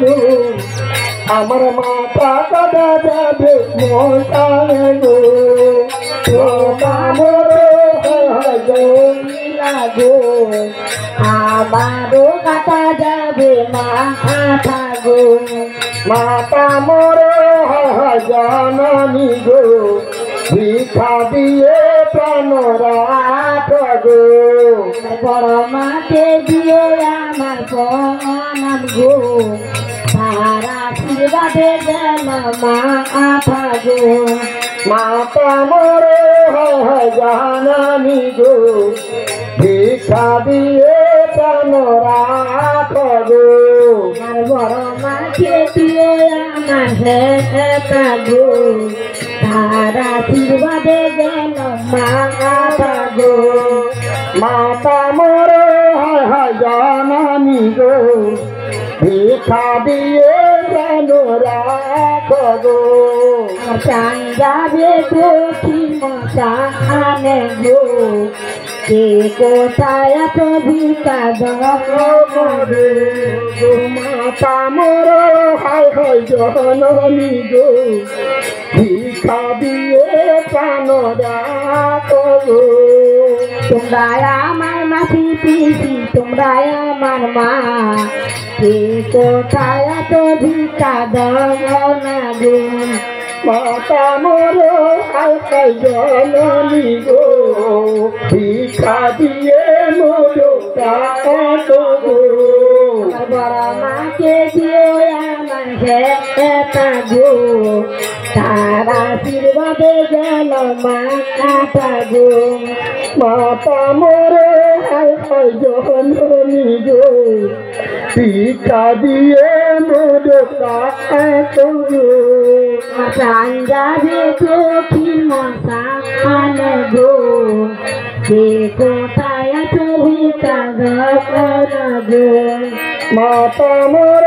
গো আমার মাথা কাটা যাবে মশায় গো আমারও জমিলা গো আমারও কাটা যাবে মাথা গো মাতা মোর জাননী গো ভিক্ষা দিয়ে প্রাণ রাখ গো বড় মাকে দিয়ে আমার প্রণাম গো তার আশীর্বাদে যেন মাথা গো মাতা মোর জাননী গো ভিক্ষা দিয়ে প্রাণ রাখ গো আর বড় মাকে দিয়ে আমার হেতা গো তার আশীর্বাদে যেন মাথা গো মাতা মোর জাননী গো ভিক্ষা দিয়ে প্রাণ রাখ গো প্রাণ যাবে দক্ষিণ মশানে গো কে কোথায় এত ভিক্ষা গো মাতা মোর জননী গো ভিক্ষা দিয়ে প্রাণ রাখ গো তোমরা আমার মাসি পিসি তোমরা আমার মা কে কোথায় এত ভিক্ষা দাও না গো মাতা মোর জননী গো ভিক্ষা দিয়ে মোর রাখ গো বড় মাকে দিয়ে আমার হেতা গো তার আশীর্বাদে যেন মাথা গো মাতা মোর জননী গো ভিক্ষা দিয়ে মোর রাখ গো প্রাণ যাবে দক্ষিণ মশানে গো কে কোথায় এত ভিক্ষা দাও না গো মাতা মোর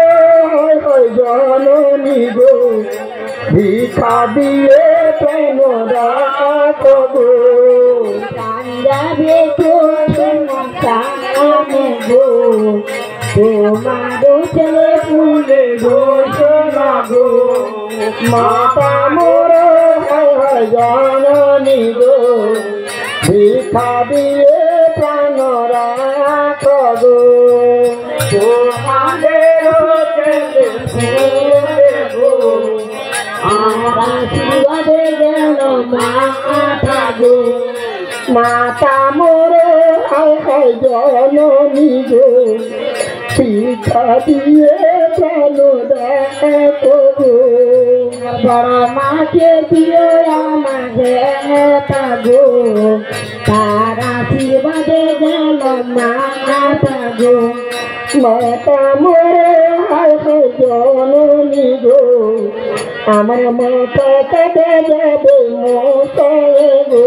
জননী গো ভিক্ষা দিয়ে প্রাণ রাখ গো প্রাণ যাবে দক্ষিণ মশানে গো তোমারও ছেলে ফুলে ঘোষণা গো মাতা মোর জননী গো ভিক্ষা দিয়ে প্রাণ রাখ গো তোমাদের ছেলে ফুলে গো আমার আশীর্বাদে যেন মাথা গো মাতা মোর জননী গো ভিক্ষা দিয়ে প্রাণ রাখ গো বড় মাকে দিয়ে আমার হেতা গো তার আশীর্বাদে যেন মাথা গো মাতা মোর জননী গো আমার মাথা কাটা যাবে মশায় গো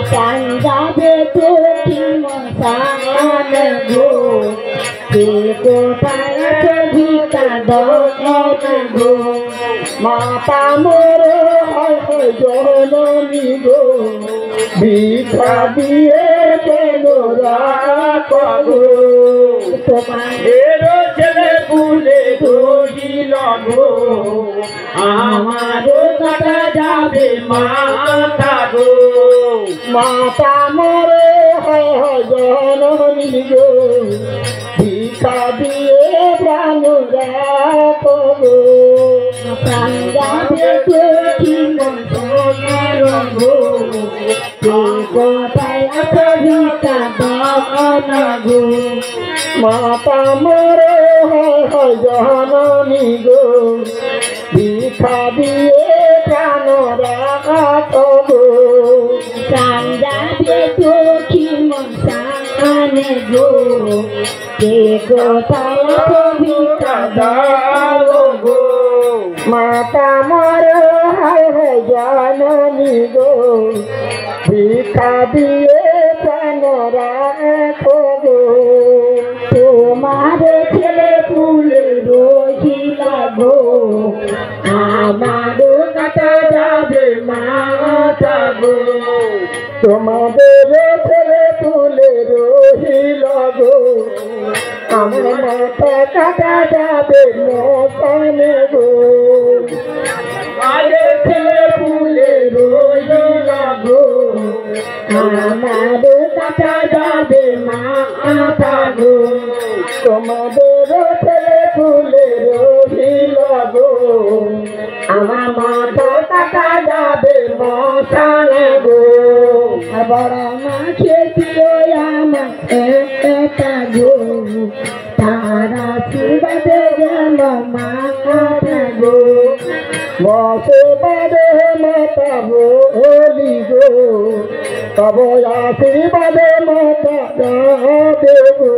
প্রাণ যাবে দক্ষিণ মশানে গো কে কোথায় এত ভিক্ষা দাও না গো মাতা মোর জননী গো ভিক্ষা দিয়ে প্রাণ রাখ গো তোমাদের ছেলে ফুলে ধরিল গো আমারও কাটা যাবে মাতা গো মাতা মোর জননী গো ভিক্ষা দিয়ে প্রাণ রাখ গো প্রাণ যাবে দক্ষিণ মশানে গো কে কোথায় এত ভিক্ষা দাও না গো মাতা মোর জননী গো ভিক্ষা দিয়ে প্রাণ রাখ গো প্রাণ যাবে দক্ষিণ মশানে গো কে কোথায় এত ভিক্ষা দাও গো মাতা মোর জননী গো ভিক্ষা দিয়ে প্রাণ রাখ গো তোমার ছেলে ফুলে রহিলা গো আমারও কাটা যাবে মাথা গো তোমাদের ছেলে তুলে রহিল গো আমার মাথা কাটা যাবে মশানে গো আরে ছেলে ফুলে রইলা গো আমার কাটা যাবে মাথা গো তোমাদের ছেলে ফুলে রহিল গো আমার মাথা কাটা যাবে মশানে গো আর বড় মাছে ছিল আমার একটা গো তারা শিবাদে গেল মাথা গো মশে বাদে মাতা বলি গো তব আশীর্বাদে মাতা যাবে গো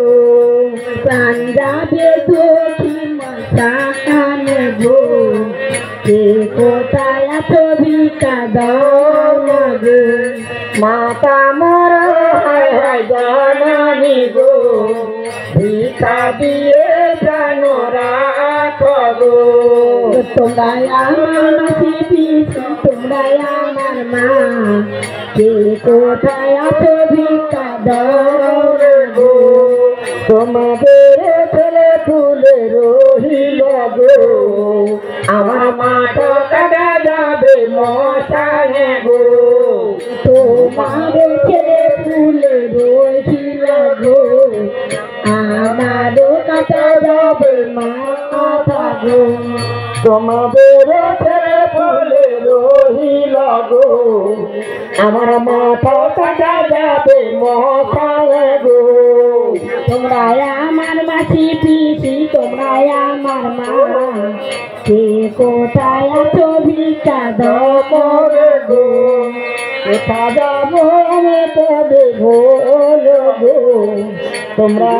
প্রাণ যাবে দুঃখী মশানে গো কে কোথায় আছো ভিকা দাও না গো মাতা মর হায় হায় জানানি গো ভিকা দিয়ে জানো রাখো গো তোমরা আমার মাসি পিসি তোমরা আমার মা কে কোথায় আছো ভিক্ষা দাও গো তোমাদের ছেলে ফুলে রহিল গো আমার মাথা কাটা যাবে মশানে গো তোমাদের ছেলে ফুলে রহিল গো আমারও কাটা যাবে মাথা গো তোমাদের ছেলে ফুলে রহিল গো আমার মাথা কাটা যাবে মশানে গো তোমরা আমার মাসি পিসি তোমরা আমার মা কে কোথায় আছো ভিক্ষা দাও করে গো কোথা যাবো আমি তবে ভোল গো তোমরা